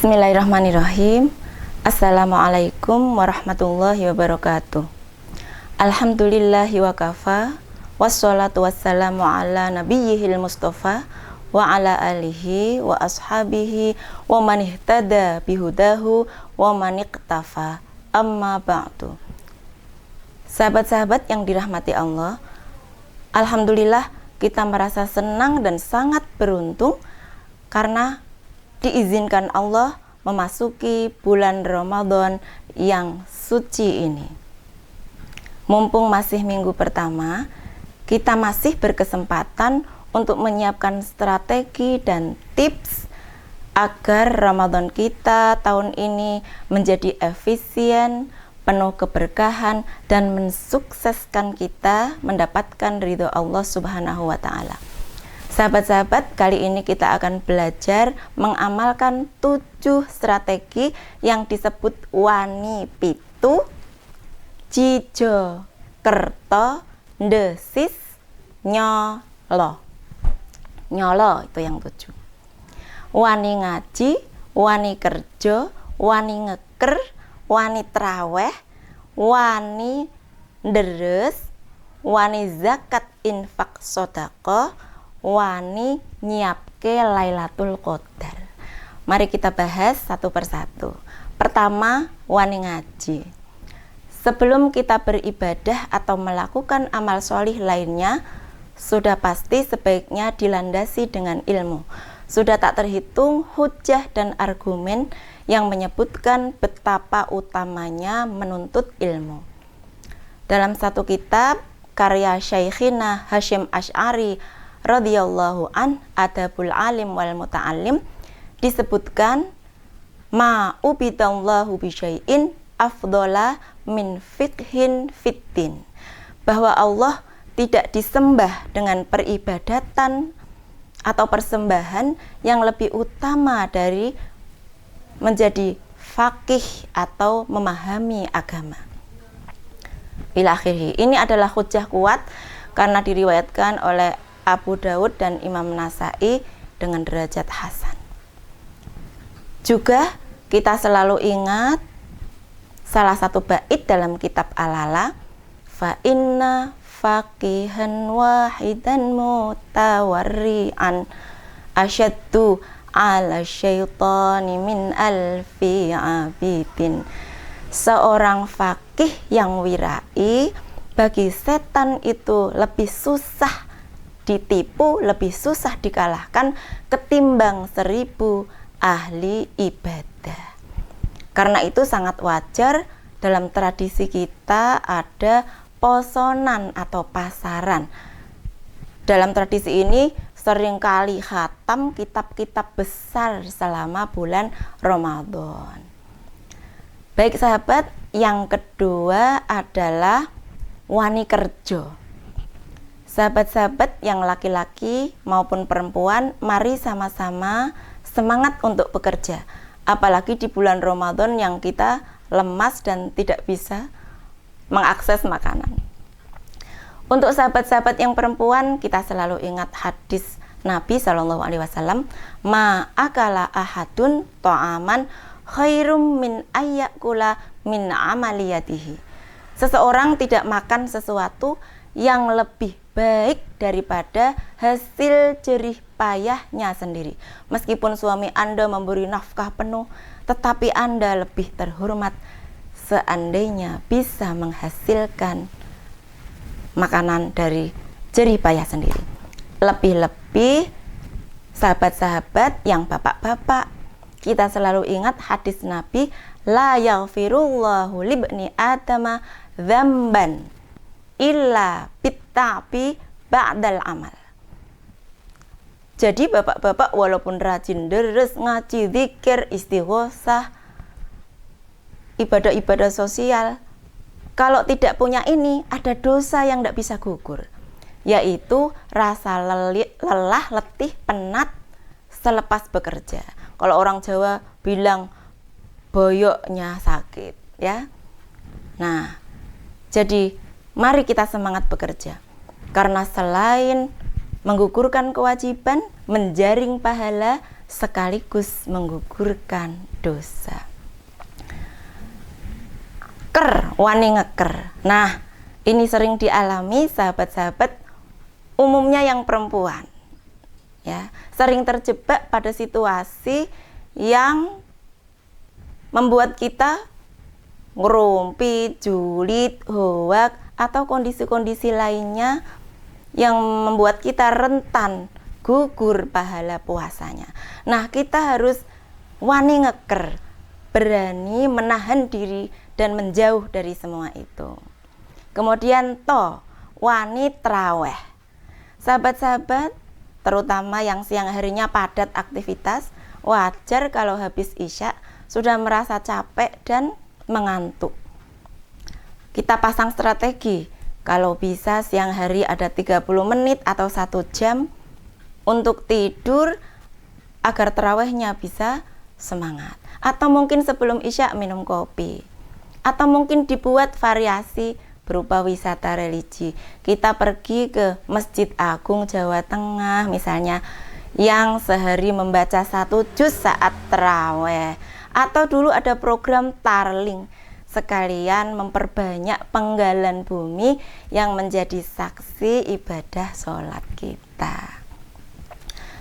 Bismillahirrahmanirrahim. Assalamualaikum warahmatullahi wabarakatuh. Alhamdulillahi wa kafa, wassalatu wassalamu ala nabiyyihil mustafa wa ala alihi wa ashabihi wa man ihtada bihudahu wa man iqtafa, amma ba'du. Sahabat-sahabat yang dirahmati Allah, alhamdulillah kita merasa senang dan sangat beruntung karena diizinkan Allah memasuki bulan Ramadan yang suci ini. Mumpung masih minggu pertama, kita masih berkesempatan untuk menyiapkan strategi dan tips agar Ramadan kita tahun ini menjadi efisien, penuh keberkahan, dan mensukseskan kita mendapatkan ridho Allah Subhanahu wa Ta'ala. Sahabat-sahabat, kali ini kita akan belajar mengamalkan 7 strategi yang disebut wani pitu, jijo, kerto, ndesis, nyolo. Nyolo itu yang 7. Wani ngaji, wani kerja, wani ngeker, wani traweh, wani nderes, wani zakat infak sedekah, wani nyiapke Lailatul Qadar. Mari kita bahas satu persatu. Pertama, wani ngaji. Sebelum kita beribadah atau melakukan amal solih lainnya, sudah pasti sebaiknya dilandasi dengan ilmu. Sudah tak terhitung hujah dan argumen yang menyebutkan betapa utamanya menuntut ilmu. Dalam satu kitab karya Syekhina Hasyim Asy'ari radhiyallahu an, Adabul Alim wal Muta'allim, disebutkan ma ubidallahu bisyai'in afdhala min fiqhin fiddin, bahwa Allah tidak disembah dengan peribadatan atau persembahan yang lebih utama dari menjadi faqih atau memahami agama. Ila akhirih. Ini adalah hujjah kuat karena diriwayatkan oleh Abu Daud dan Imam Nasai dengan derajat hasan. Juga kita selalu ingat salah satu bait dalam kitab Al-Lala, fa inna faqihan wahidan mutawarri'an asyaddu ala syaitani min alfi abidin. Seorang faqih yang wirai, bagi setan itu lebih susah ditipu, lebih susah dikalahkan ketimbang 1000 ahli ibadah. Karena itu sangat wajar dalam tradisi kita ada posonan atau pasaran. Dalam tradisi ini seringkali khatam kitab-kitab besar selama bulan Ramadan. Baik sahabat, yang kedua adalah wani kerja. Sahabat-sahabat yang laki-laki maupun perempuan, mari sama-sama semangat untuk bekerja. Apalagi di bulan Ramadan yang kita lemas dan tidak bisa mengakses makanan. Untuk sahabat-sahabat yang perempuan, kita selalu ingat hadis Nabi SAW, ma akala ahadun ta'aman khairum min ayyakula min amaliyatihi. Seseorang tidak makan sesuatu yang lebih baik daripada hasil jerih payahnya sendiri. Meskipun suami Anda memberi nafkah penuh, tetapi Anda lebih terhormat seandainya bisa menghasilkan makanan dari jerih payah sendiri. Lebih-lebih sahabat-sahabat yang bapak-bapak, kita selalu ingat hadis Nabi, la yaghfirullahu libni adama dzamban illa bitta'bi ba'dal amal. Jadi bapak-bapak walaupun rajin deres, ngaji, zikir, istighosah, ibadah-ibadah sosial, kalau tidak punya ini, ada dosa yang tidak bisa gugur, yaitu rasa lelah, letih, penat selepas bekerja. Kalau orang Jawa bilang boyoknya sakit, ya. Nah, jadi mari kita semangat bekerja, karena selain menggugurkan kewajiban, menjaring pahala, sekaligus menggugurkan dosa. Wani ngeker. Nah, ini sering dialami sahabat-sahabat, umumnya yang perempuan. Ya, sering terjebak pada situasi yang membuat kita ngerumpi, julid, hoak, atau kondisi-kondisi lainnya yang membuat kita rentan gugur pahala puasanya. Nah, kita harus wani ngeker, berani menahan diri dan menjauh dari semua itu. Kemudian wani traweh. Sahabat-sahabat, terutama yang siang harinya padat aktivitas, wajar kalau habis isya sudah merasa capek dan mengantuk. Kita pasang strategi, kalau bisa siang hari ada 30 menit atau 1 jam untuk tidur agar terawihnya bisa semangat. Atau mungkin sebelum isya minum kopi. Atau mungkin dibuat variasi berupa wisata religi. Kita pergi ke Masjid Agung Jawa Tengah misalnya, yang sehari membaca 1 juz saat terawih. Atau dulu ada program Tarling, sekalian memperbanyak penggalan bumi yang menjadi saksi ibadah sholat kita.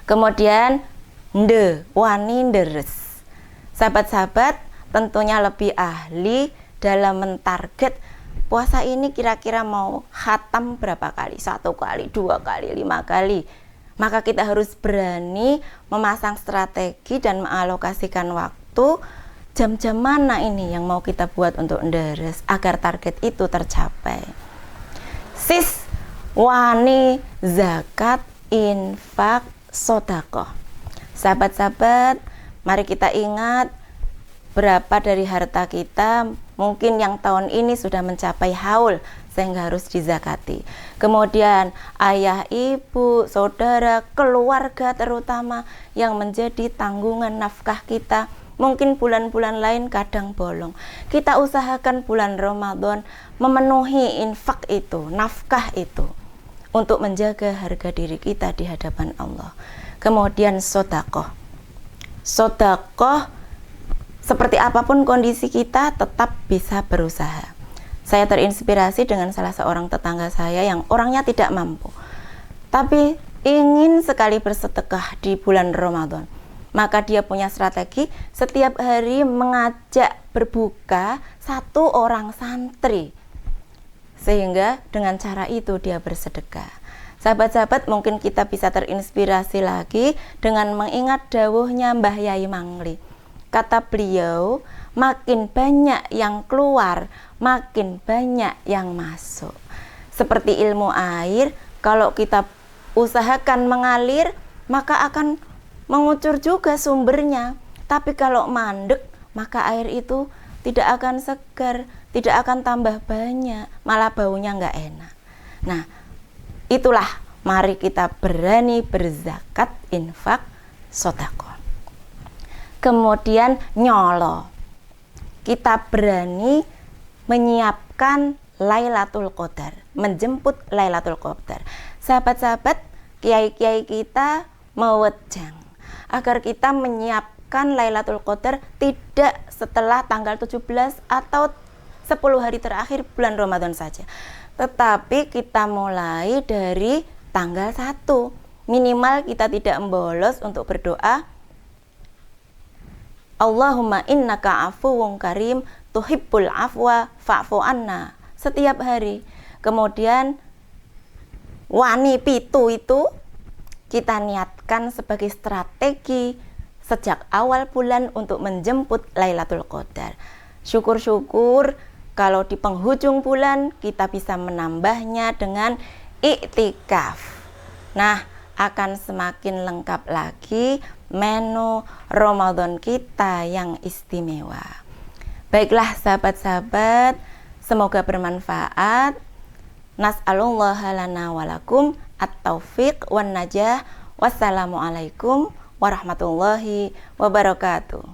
Kemudian wani deres. Sahabat-sahabat tentunya lebih ahli dalam mentarget puasa ini kira-kira mau khatam berapa kali, 1 kali, 2 kali, 5 kali. Maka kita harus berani memasang strategi dan mengalokasikan waktu, jam-jam mana ini yang mau kita buat untuk deres agar target itu tercapai. Sis, wani zakat, infak, sodakoh. Sahabat-sahabat, mari kita ingat berapa dari harta kita mungkin yang tahun ini sudah mencapai haul sehingga harus dizakati. Kemudian ayah, ibu, saudara, keluarga terutama yang menjadi tanggungan nafkah kita. Mungkin bulan-bulan lain kadang bolong. Kita usahakan bulan Ramadan memenuhi infak itu, nafkah itu, untuk menjaga harga diri kita di hadapan Allah. Kemudian sodakoh. Sodakoh, seperti apapun kondisi kita tetap bisa berusaha. Saya terinspirasi dengan salah seorang tetangga saya yang orangnya tidak mampu, tapi ingin sekali bersedekah di bulan Ramadan. Maka dia punya strategi, setiap hari mengajak berbuka 1 orang santri. Sehingga dengan cara itu dia bersedekah. Sahabat-sahabat, mungkin kita bisa terinspirasi lagi dengan mengingat dawuhnya Mbah Yai Mangli. Kata beliau, makin banyak yang keluar, makin banyak yang masuk. Seperti ilmu air, kalau kita usahakan mengalir, maka akan mengucur juga sumbernya. Tapi kalau mandek, maka air itu tidak akan segar, tidak akan tambah banyak, malah baunya nggak enak. Nah, itulah mari kita berani berzakat, infak, sedekah. Kemudian nyolo. Kita berani menyiapkan Lailatul Qadar, menjemput Lailatul Qadar. Sahabat-sahabat, kiai-kiai kita mewejang agar kita menyiapkan Lailatul Qadar tidak setelah tanggal 17 atau 10 hari terakhir bulan Ramadan saja, tetapi kita mulai dari tanggal 1. Minimal kita tidak membolos untuk berdoa, Allahumma innaka afuwun karim tuhibbul afwa fa'fu anna, setiap hari. Kemudian wani pitu itu kita niatkan sebagai strategi sejak awal bulan untuk menjemput Lailatul Qadar. Syukur-syukur kalau di penghujung bulan kita bisa menambahnya dengan iktikaf. Nah, akan semakin lengkap lagi menu Ramadan kita yang istimewa. Baiklah sahabat-sahabat, semoga bermanfaat. Nas'alullaha lana walakum at-taufiq wan najah. Wassalamualaikum warahmatullahi wabarakatuh.